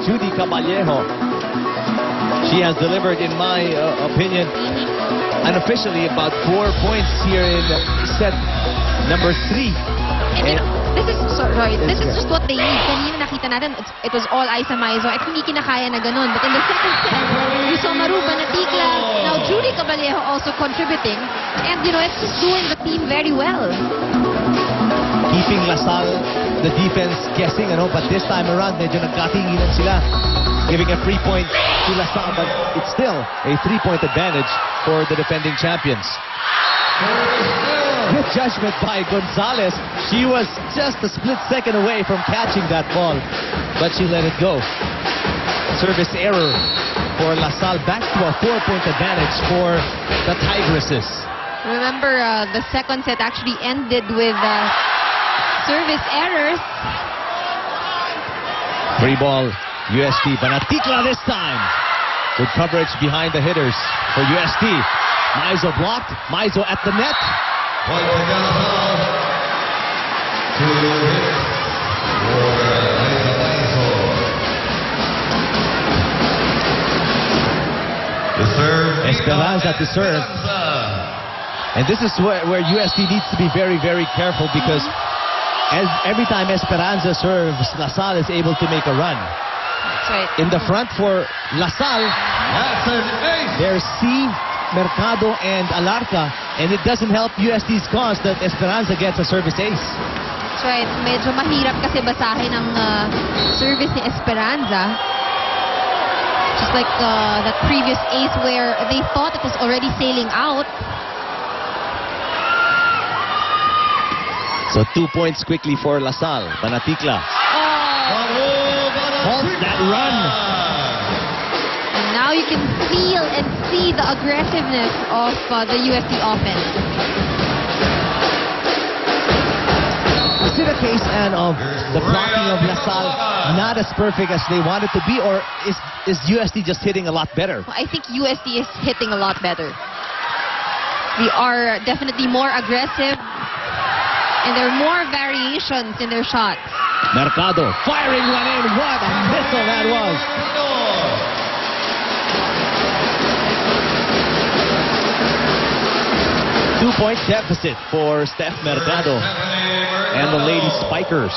Judy Caballero. She has delivered, in my opinion, unofficially about 4 points here in set number 3. And you know, this is just what they need. Kanina nakita natin, it was all Aiza Maizo at hindi kinakaya na ganun. But in the second set, we saw Maru Banaticla, now Judy Caballero also contributing. And you know, it's just doing the team very well. Keeping LaSalle, the defense, guessing, but this time around, medyo nagkatinginan sila. Giving a free point to LaSalle, but it's still a 3-point advantage for the defending champions. Good judgment by Gonzalez. She was just a split second away from catching that ball, but she let it go. Service error for LaSalle, back to a 4-point advantage for the Tigresses. Remember, the second set actually ended with service errors. Free ball, UST. Banaticla this time. Good coverage behind the hitters for UST. Maizo blocked. Maizo at the net. Point again, to hit for Aiza Maizo. The serve. Esperanza to serve. And this is where UST needs to be very, very careful, because every time Esperanza serves, LaSalle is able to make a run. That's right. In the front for LaSalle, That's an ace. there's C, Mercado, and Alarca, and it doesn't help UST's cause that Esperanza gets a service ace. That's right. Medyo mahirap kasi basahin ang service ni Esperanza. Just like that previous ace where they thought it was already sailing out. So 2 points quickly for LaSalle. Banaticla halts that run. And now you can feel and see the aggressiveness of the UST offense. Is it a case, Anne, of the blocking of LaSalle not as perfect as they wanted to be, or is UST just hitting a lot better? I think UST is hitting a lot better. We are definitely more aggressive, and there are more variations in their shots. Mercado firing one in. What a missile that was. 2-point deficit for Steph Mercado and the Lady Spikers.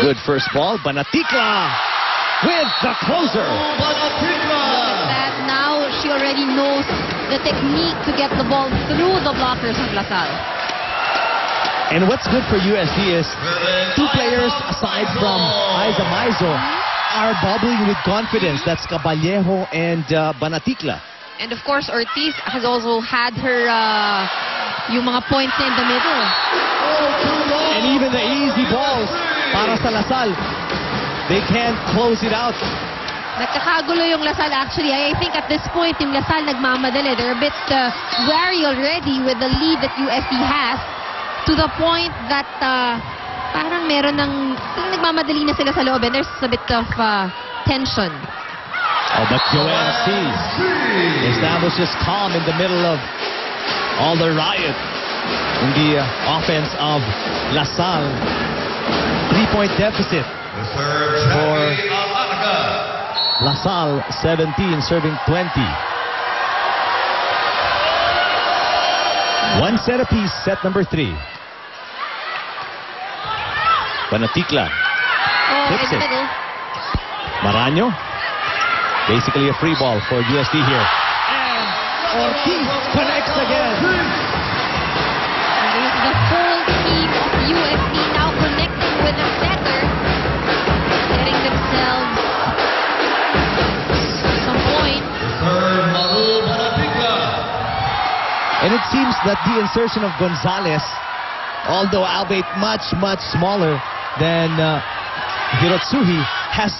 Good first ball. Banaticla with the closer. That now she already knows the technique to get the ball through the blockers of LaSalle. And what's good for USD is 2 players aside from Aiza Maizo are bubbling with confidence. That's Caballero and Banaticla. And of course, Ortiz has also had her yung mga points na in the middle. And even the easy balls para sa LaSalle, they can't close it out. Nagkakagulo yung LaSalle actually. I think at this point, yung LaSalle nagmamadali. They're a bit wary already with the lead that UST has, to the point that parang meron ng nagmamadali na sila sa loob, and there's a bit of tension. Oh, but Joanne sees, establishes calm in the middle of all the riot in the offense of LaSalle. 3-point deficit for LaSalle, 17 serving 20. 1 set apiece, set number 3. Banaticla hits it. Maraño, basically a free ball for UST here. And Ortiz connects again. There's the full team of UST now connecting with the setter, getting themselves some points. And it seems that the insertion of Gonzalez, although albeit much, much smaller than Hirotsuhi, has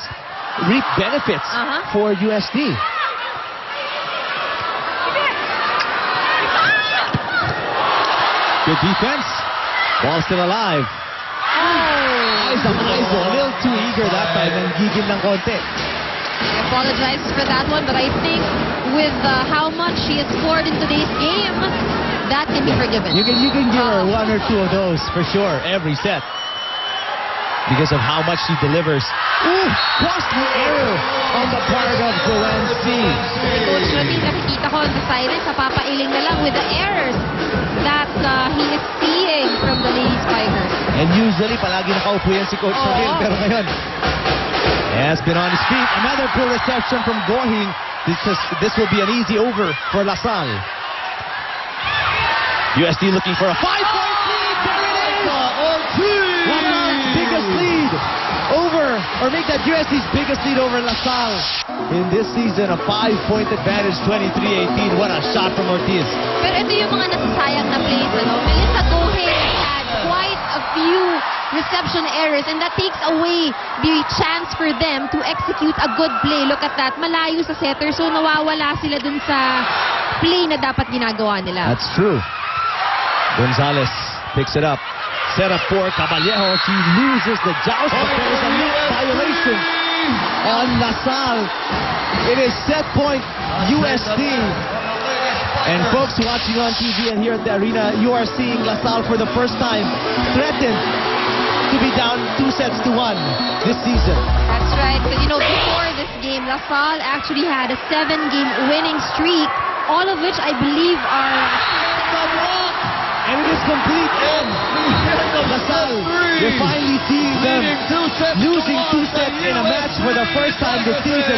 reaped benefits for UST. Good defense. Ball still alive. Oh! Aiza Maizo, a little too eager that time and gigil ng konti. I apologize for that one, but I think with how much she has scored in today's game, that can be forgiven. You can give her one or two of those for sure every set because of how much she delivers. Ooh, costly error on the part of Joanne C. Coach Joaquin, nakikita ko on the sideline, papailing na lang with the errors that he is seeing from the ladies fighters. And usually, palagi nakaupo yan si Coach Joaquin, pero ngayon, has been on his feet. Another poor reception from Gohing. This will be an easy over for LaSalle. USD looking for a 5-point lead. There it is! LaSalle's biggest lead over, or make that USD's biggest lead over LaSalle. In this season, a 5-point advantage, 23-18. What a shot from Ortiz. Pero ito yung mga nasasayang na plays. Melissa Gohing had quite a few reception errors, and that takes away the chance for them to execute a good play. Look at that. Malayo sa setter, so nawawala sila dun sa play na dapat ginagawa nila. That's true. Gonzalez picks it up. Set up for Caballejo. She loses the joust, but there is a net violation on LaSalle. It is set point USD. And folks watching on TV and here at the arena, you are seeing LaSalle for the first time threatened to be down 2-1 this season. That's right. But you know, before this game, LaSalle actually had a 7-game winning streak, all of which I believe are... And it is complete, and LaSalle, you're finally seeing them losing 2 sets in a match for the first time this season.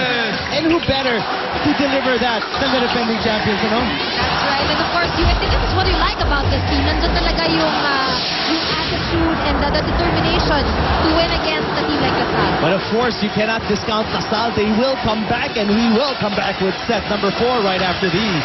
And who better to deliver that than the defending champions, you know? That's right. And of course, USD, this is what you like about this team. Nandun talaga yung attitude and the determination to win against a team like LaSalle. But of course, you cannot discount LaSalle. They will come back, and we will come back with set number 4 right after these.